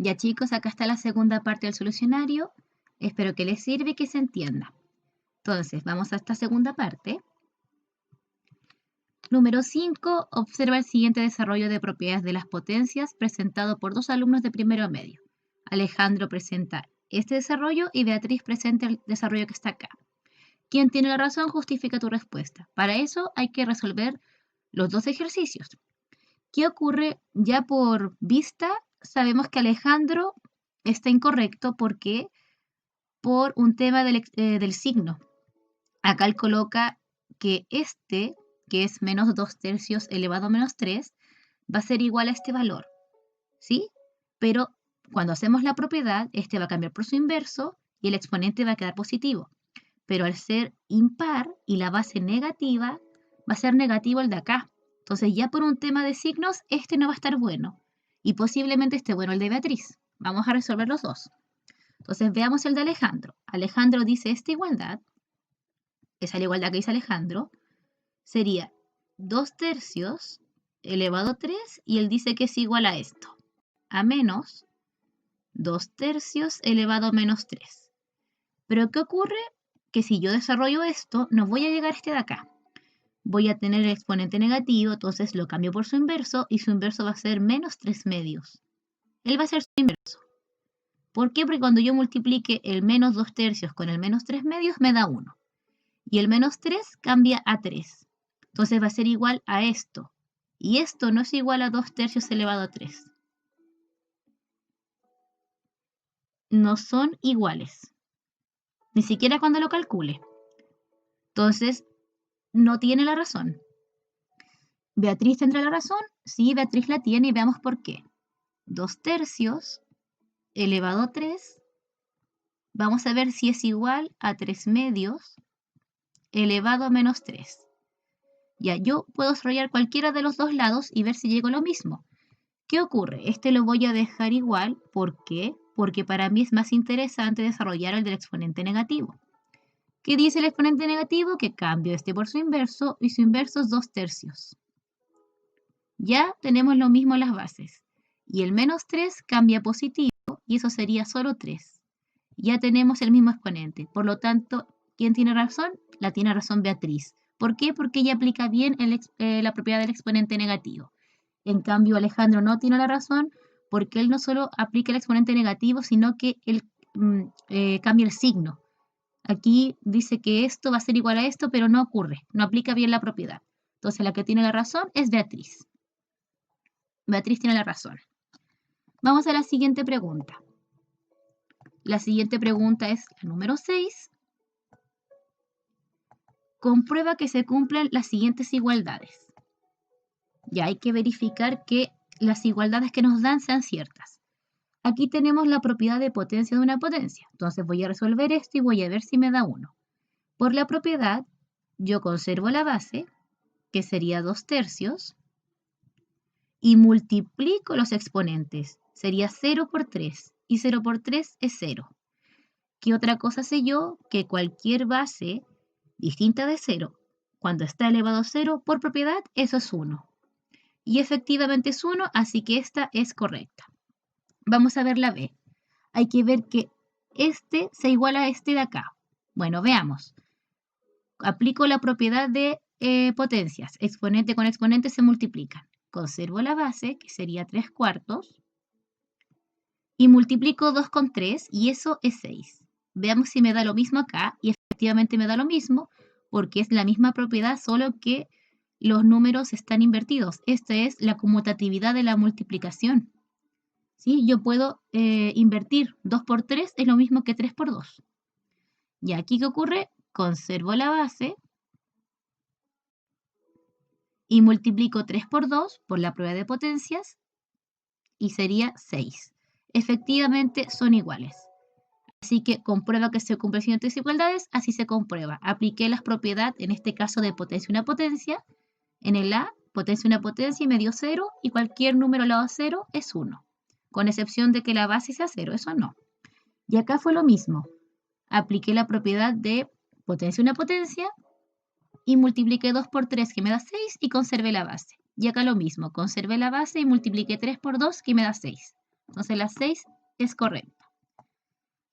Ya chicos, acá está la segunda parte del solucionario. Espero que les sirva y que se entienda. Entonces, vamos a esta segunda parte. Número 5. Observa el siguiente desarrollo de propiedades de las potencias presentado por dos alumnos de primero medio. Alejandro presenta este desarrollo y Beatriz presenta el desarrollo que está acá. Quien tiene la razón justifica tu respuesta. Para eso hay que resolver los dos ejercicios. ¿Qué ocurre? Ya por vista sabemos que Alejandro está incorrecto porque por un tema del signo. Acá él coloca que este, que es menos 2 tercios elevado a menos 3, va a ser igual a este valor, ¿sí? Pero cuando hacemos la propiedad, este va a cambiar por su inverso y el exponente va a quedar positivo. Pero al ser impar y la base negativa, va a ser negativo el de acá. Entonces ya por un tema de signos, este no va a estar bueno. Y posiblemente esté bueno el de Beatriz. Vamos a resolver los dos. Entonces veamos el de Alejandro. Alejandro dice esta igualdad, esa es la igualdad que dice Alejandro, sería 2 tercios elevado a 3 y él dice que es igual a esto, a menos 2 tercios elevado a menos 3. Pero ¿qué ocurre? Que si yo desarrollo esto, no voy a llegar a este de acá. Voy a tener el exponente negativo, entonces lo cambio por su inverso y su inverso va a ser menos 3 medios. Él va a ser su inverso. ¿Por qué? Porque cuando yo multiplique el menos 2 tercios con el menos 3 medios me da 1. Y el menos 3 cambia a 3. Entonces va a ser igual a esto. Y esto no es igual a 2 tercios elevado a 3. No son iguales. Ni siquiera cuando lo calcule. Entonces, no tiene la razón. ¿Beatriz tendrá la razón? Sí, Beatriz la tiene y veamos por qué. 2 tercios elevado a 3. Vamos a ver si es igual a 3 medios elevado a menos 3. Ya, yo puedo desarrollar cualquiera de los dos lados y ver si llego a lo mismo. ¿Qué ocurre? Este lo voy a dejar igual. ¿Por qué? Porque para mí es más interesante desarrollar el del exponente negativo. ¿Qué dice el exponente negativo? Que cambio este por su inverso y su inverso es 2 tercios. Ya tenemos lo mismo en las bases. Y el menos 3 cambia a positivo y eso sería solo 3. Ya tenemos el mismo exponente. Por lo tanto, ¿quién tiene razón? La tiene razón Beatriz. ¿Por qué? Porque ella aplica bien la propiedad del exponente negativo. En cambio, Alejandro no tiene la razón porque él no solo aplica el exponente negativo, sino que él cambia el signo. Aquí dice que esto va a ser igual a esto, pero no ocurre, no aplica bien la propiedad. Entonces, la que tiene la razón es Beatriz. Beatriz tiene la razón. Vamos a la siguiente pregunta. La siguiente pregunta es la número 6. Comprueba que se cumplen las siguientes igualdades. Ya hay que verificar que las igualdades que nos dan sean ciertas. Aquí tenemos la propiedad de potencia de una potencia. Entonces voy a resolver esto y voy a ver si me da 1. Por la propiedad, yo conservo la base, que sería 2 tercios, y multiplico los exponentes. Sería 0 por 3, y 0 por 3 es 0. ¿Qué otra cosa sé yo? Que cualquier base distinta de 0, cuando está elevado a 0, por propiedad, eso es 1. Y efectivamente es 1, así que esta es correcta. Vamos a ver la B. Hay que ver que este se iguala a este de acá. Bueno, veamos. Aplico la propiedad de potencias. Exponente con exponente se multiplican. Conservo la base, que sería 3 cuartos. Y multiplico 2 con 3, y eso es 6. Veamos si me da lo mismo acá. Y efectivamente me da lo mismo, porque es la misma propiedad, solo que los números están invertidos. Esta es la conmutatividad de la multiplicación. ¿Sí? Yo puedo invertir 2 por 3 es lo mismo que 3 por 2. Y aquí, ¿qué ocurre? Conservo la base y multiplico 3 por 2 por la prueba de potencias y sería 6. Efectivamente son iguales. Así que comprueba que se cumplen siguientes igualdades, así se comprueba. Apliqué las propiedades, en este caso de potencia una potencia, en el A, potencia una potencia y me dio 0, y cualquier número al lado de 0 es 1. Con excepción de que la base sea 0, eso no. Y acá fue lo mismo. Apliqué la propiedad de potencia una potencia y multipliqué 2 por 3 que me da 6 y conservé la base. Y acá lo mismo, conservé la base y multipliqué 3 por 2 que me da 6. Entonces la 6 es correcta.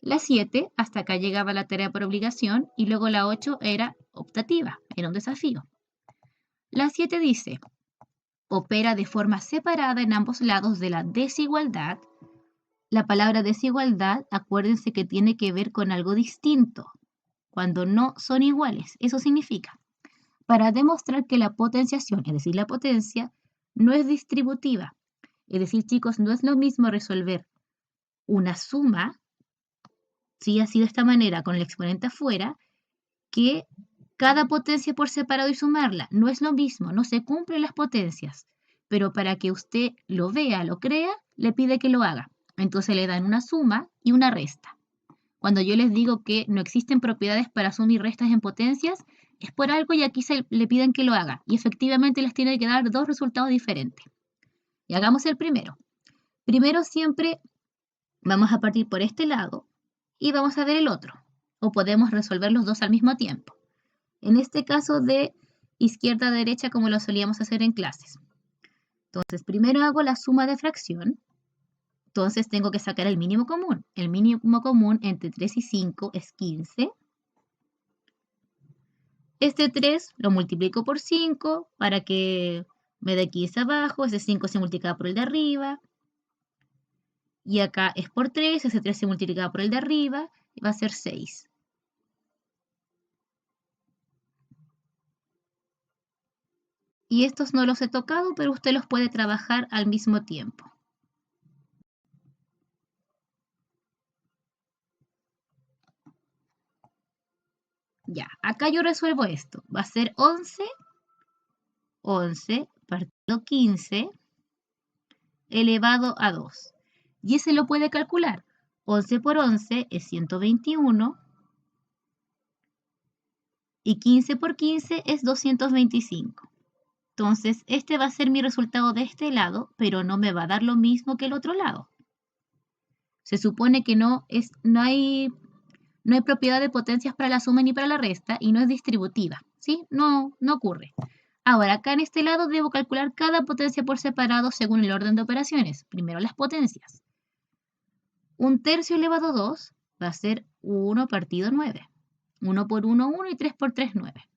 La 7, hasta acá llegaba la tarea por obligación, y luego la 8 era optativa, era un desafío. La 7 dice, opera de forma separada en ambos lados de la desigualdad. La palabra desigualdad, acuérdense que tiene que ver con algo distinto, cuando no son iguales. Eso significa, para demostrar que la potenciación, es decir, la potencia, no es distributiva. Es decir, chicos, no es lo mismo resolver una suma, si así de esta manera, con el exponente afuera, que cada potencia por separado y sumarla. No es lo mismo, no se cumplen las potencias. Pero para que usted lo vea, lo crea, le pide que lo haga. Entonces le dan una suma y una resta. Cuando yo les digo que no existen propiedades para suma y restas en potencias, es por algo y aquí le piden que lo haga. Y efectivamente les tiene que dar dos resultados diferentes. Y hagamos el primero. Primero siempre vamos a partir por este lado y vamos a ver el otro. O podemos resolver los dos al mismo tiempo. En este caso de izquierda a derecha como lo solíamos hacer en clases. Entonces primero hago la suma de fracción. Entonces tengo que sacar el mínimo común. El mínimo común entre 3 y 5 es 15. Este 3 lo multiplico por 5 para que me dé 15 abajo. Ese 5 se multiplica por el de arriba. Y acá es por 3. Ese 3 se multiplica por el de arriba. Y va a ser 6. Y estos no los he tocado, pero usted los puede trabajar al mismo tiempo. Ya, acá yo resuelvo esto. Va a ser 11 partido 15 elevado a 2. Y ese lo puede calcular. 11 por 11 es 121. Y 15 por 15 es 225. Entonces, este va a ser mi resultado de este lado, pero no me va a dar lo mismo que el otro lado. Se supone que no hay propiedad de potencias para la suma ni para la resta y no es distributiva, ¿sí? No ocurre. Ahora, acá en este lado debo calcular cada potencia por separado según el orden de operaciones. Primero las potencias. 1/3 elevado a 2 va a ser 1 partido 9. 1 por 1, 1 y 3 por 3, 9.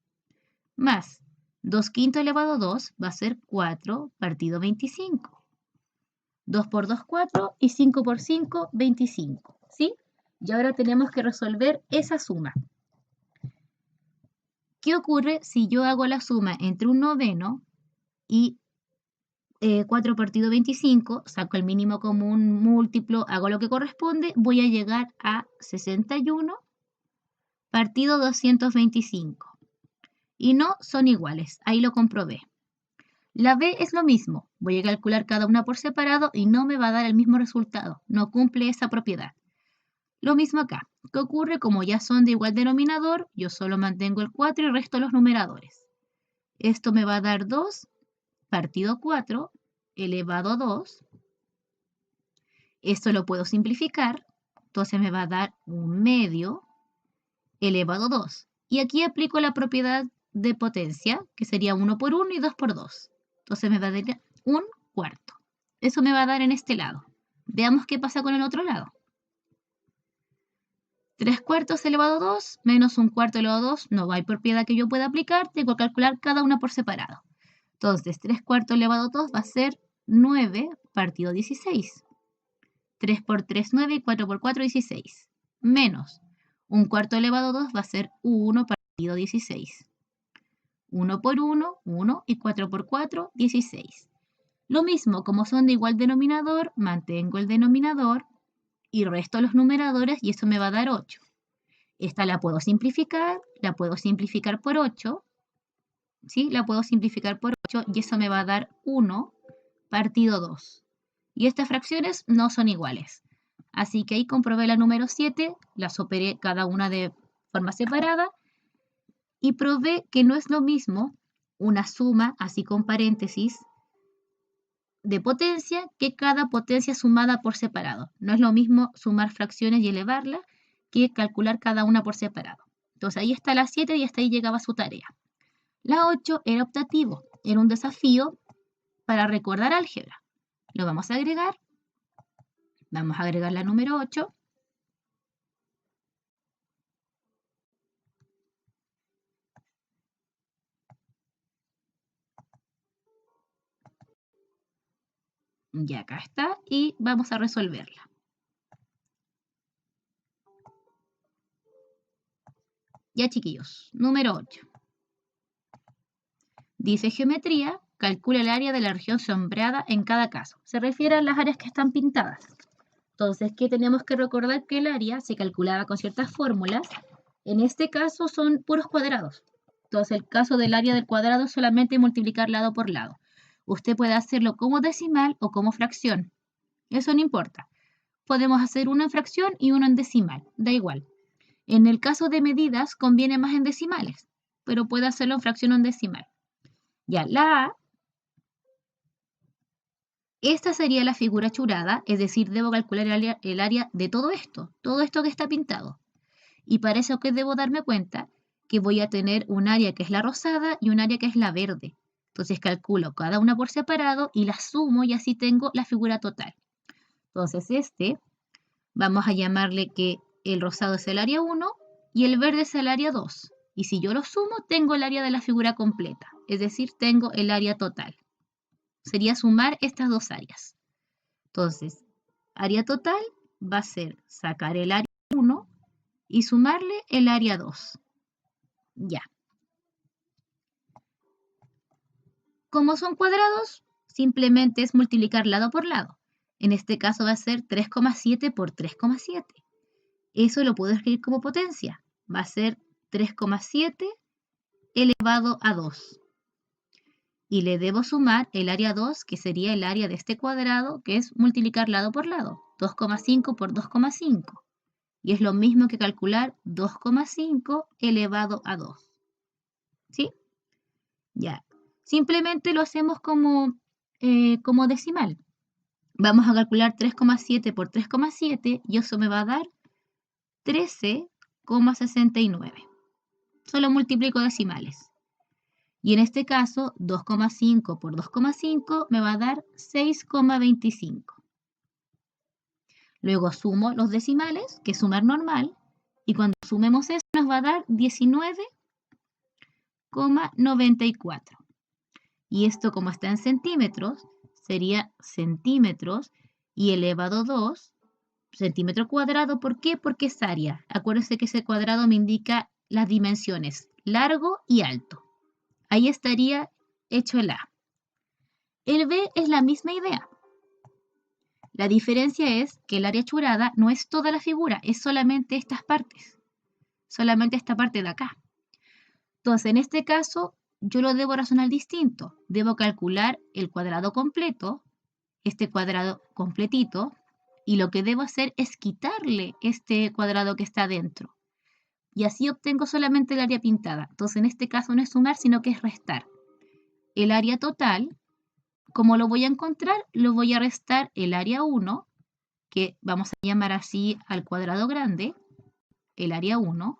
Más 2/5 elevado a 2 va a ser 4 partido 25. 2 por 2, 4 y 5 por 5, 25. ¿Sí? Y ahora tenemos que resolver esa suma. ¿Qué ocurre si yo hago la suma entre un noveno y 4 partido 25? Saco el mínimo común múltiplo, hago lo que corresponde, voy a llegar a 61 partido 225. Y no son iguales, ahí lo comprobé. La B es lo mismo, voy a calcular cada una por separado y no me va a dar el mismo resultado, no cumple esa propiedad. Lo mismo acá. ¿Qué ocurre? Como ya son de igual denominador, yo solo mantengo el 4 y resto los numeradores. Esto me va a dar 2 partido 4 elevado a 2. Esto lo puedo simplificar. Entonces me va a dar 1/2 elevado a 2. Y aquí aplico la propiedad de potencia, que sería 1 por 1 y 2 por 2. Entonces me va a dar 1/4. Eso me va a dar en este lado. Veamos qué pasa con el otro lado. 3/4 elevado a 2 menos 1/4 elevado a 2, no hay propiedad que yo pueda aplicar, tengo que calcular cada una por separado. Entonces, 3/4 elevado a 2 va a ser 9 partido 16. 3 por 3, 9 y 4 por 4, 16. Menos 1/4 elevado a 2 va a ser 1 partido 16. 1 por 1, 1 y 4 por 4, 16. Lo mismo, como son de igual denominador, mantengo el denominador y resto los numeradores y eso me va a dar 8. Esta la puedo simplificar por 8, ¿sí? La puedo simplificar por 8 y eso me va a dar 1 partido 2. Y estas fracciones no son iguales. Así que ahí comprobé la número 7, las operé cada una de forma separada y probé que no es lo mismo una suma, así con paréntesis, de potencia que cada potencia sumada por separado. No es lo mismo sumar fracciones y elevarlas que calcular cada una por separado. Entonces ahí está la 7 y hasta ahí llegaba su tarea. La 8 era optativo, era un desafío para recordar álgebra. Lo vamos a agregar. Vamos a agregar la número 8. Y acá está. Y vamos a resolverla. Ya, chiquillos. Número 8. Dice geometría, calcula el área de la región sombreada en cada caso. Se refiere a las áreas que están pintadas. Entonces, ¿qué tenemos que recordar? Que el área se calculaba con ciertas fórmulas. En este caso son puros cuadrados. Entonces, el caso del área del cuadrado es solamente multiplicar lado por lado. Usted puede hacerlo como decimal o como fracción. Eso no importa. Podemos hacer uno en fracción y uno en decimal. Da igual. En el caso de medidas, conviene más en decimales, pero puede hacerlo en fracción o en decimal. Ya, la A, esta sería la figura churada, es decir, debo calcular el área de todo esto que está pintado. Y para eso que debo darme cuenta que voy a tener un área que es la rosada y un área que es la verde. Entonces calculo cada una por separado y las sumo y así tengo la figura total. Entonces vamos a llamarle que el rosado es el área 1 y el verde es el área 2. Y si yo lo sumo, tengo el área de la figura completa, es decir, tengo el área total. Sería sumar estas dos áreas. Entonces, área total va a ser sacar el área 1 y sumarle el área 2. Ya. Como son cuadrados, simplemente es multiplicar lado por lado. En este caso va a ser 3,7 por 3,7. Eso lo puedo escribir como potencia. Va a ser 3,7 elevado a 2. Y le debo sumar el área 2, que sería el área de este cuadrado, que es multiplicar lado por lado. 2,5 por 2,5. Y es lo mismo que calcular 2,5 elevado a 2. ¿Sí? Ya. Simplemente lo hacemos como decimal. Vamos a calcular 3,7 por 3,7 y eso me va a dar 13,69. Solo multiplico decimales. Y en este caso, 2,5 por 2,5 me va a dar 6,25. Luego sumo los decimales, que es sumar normal, y cuando sumemos eso nos va a dar 19,94. Y esto, como está en centímetros, sería centímetros y elevado 2, centímetro cuadrado. ¿Por qué? Porque es área. Acuérdense que ese cuadrado me indica las dimensiones, largo y alto. Ahí estaría hecho el A. El B es la misma idea. La diferencia es que el área churada no es toda la figura, es solamente estas partes. Solamente esta parte de acá. Entonces, en este caso, yo lo debo razonar distinto. Debo calcular el cuadrado completo, este cuadrado completito, y lo que debo hacer es quitarle este cuadrado que está adentro. Y así obtengo solamente el área pintada. Entonces, en este caso no es sumar, sino que es restar. El área total, ¿cómo lo voy a encontrar? Lo voy a restar el área 1, que vamos a llamar así al cuadrado grande, el área 1,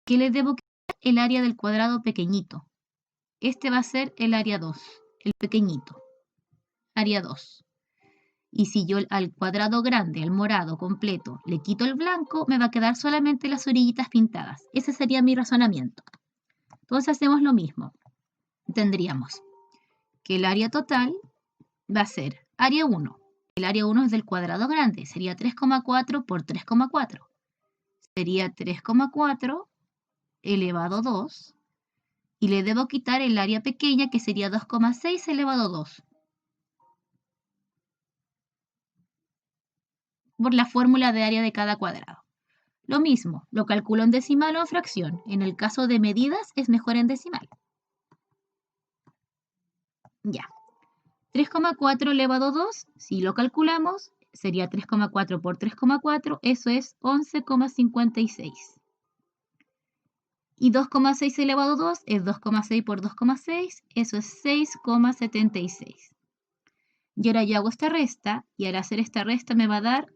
que le debo quitar el área del cuadrado pequeñito. Este va a ser el área 2, el pequeñito, área 2. Y si yo al cuadrado grande, el morado completo, le quito el blanco, me va a quedar solamente las orillitas pintadas. Ese sería mi razonamiento. Entonces hacemos lo mismo. Tendríamos que el área total va a ser área 1. El área 1 es del cuadrado grande, sería 3,4 por 3,4. Sería 3,4 elevado a 2. Y le debo quitar el área pequeña, que sería 2,6 elevado a 2. Por la fórmula de área de cada cuadrado. Lo mismo, lo calculo en decimal o en fracción. En el caso de medidas es mejor en decimal. Ya. 3,4 elevado a 2, si lo calculamos, sería 3,4 por 3,4, eso es 11,56. Y 2,6 elevado a 2 es 2,6 por 2,6, eso es 6,76. Y ahora yo hago esta resta, y al hacer esta resta me va a dar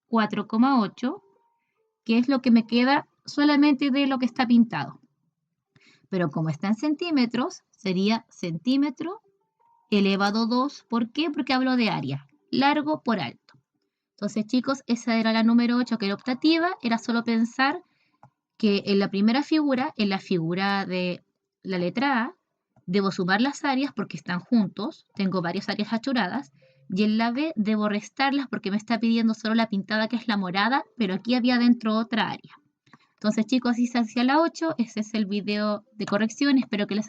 4,8, que es lo que me queda solamente de lo que está pintado. Pero como está en centímetros, sería centímetro elevado a 2. ¿Por qué? Porque hablo de área, largo por alto. Entonces, chicos, esa era la número 8, que era optativa. Era solo pensar que en la primera figura, en la figura de la letra A, debo sumar las áreas porque están juntos. Tengo varias áreas achuradas. Y en la B debo restarlas porque me está pidiendo solo la pintada, que es la morada, pero aquí había dentro otra área. Entonces, chicos, así se hacía la 8. Ese es el video de corrección. Espero que les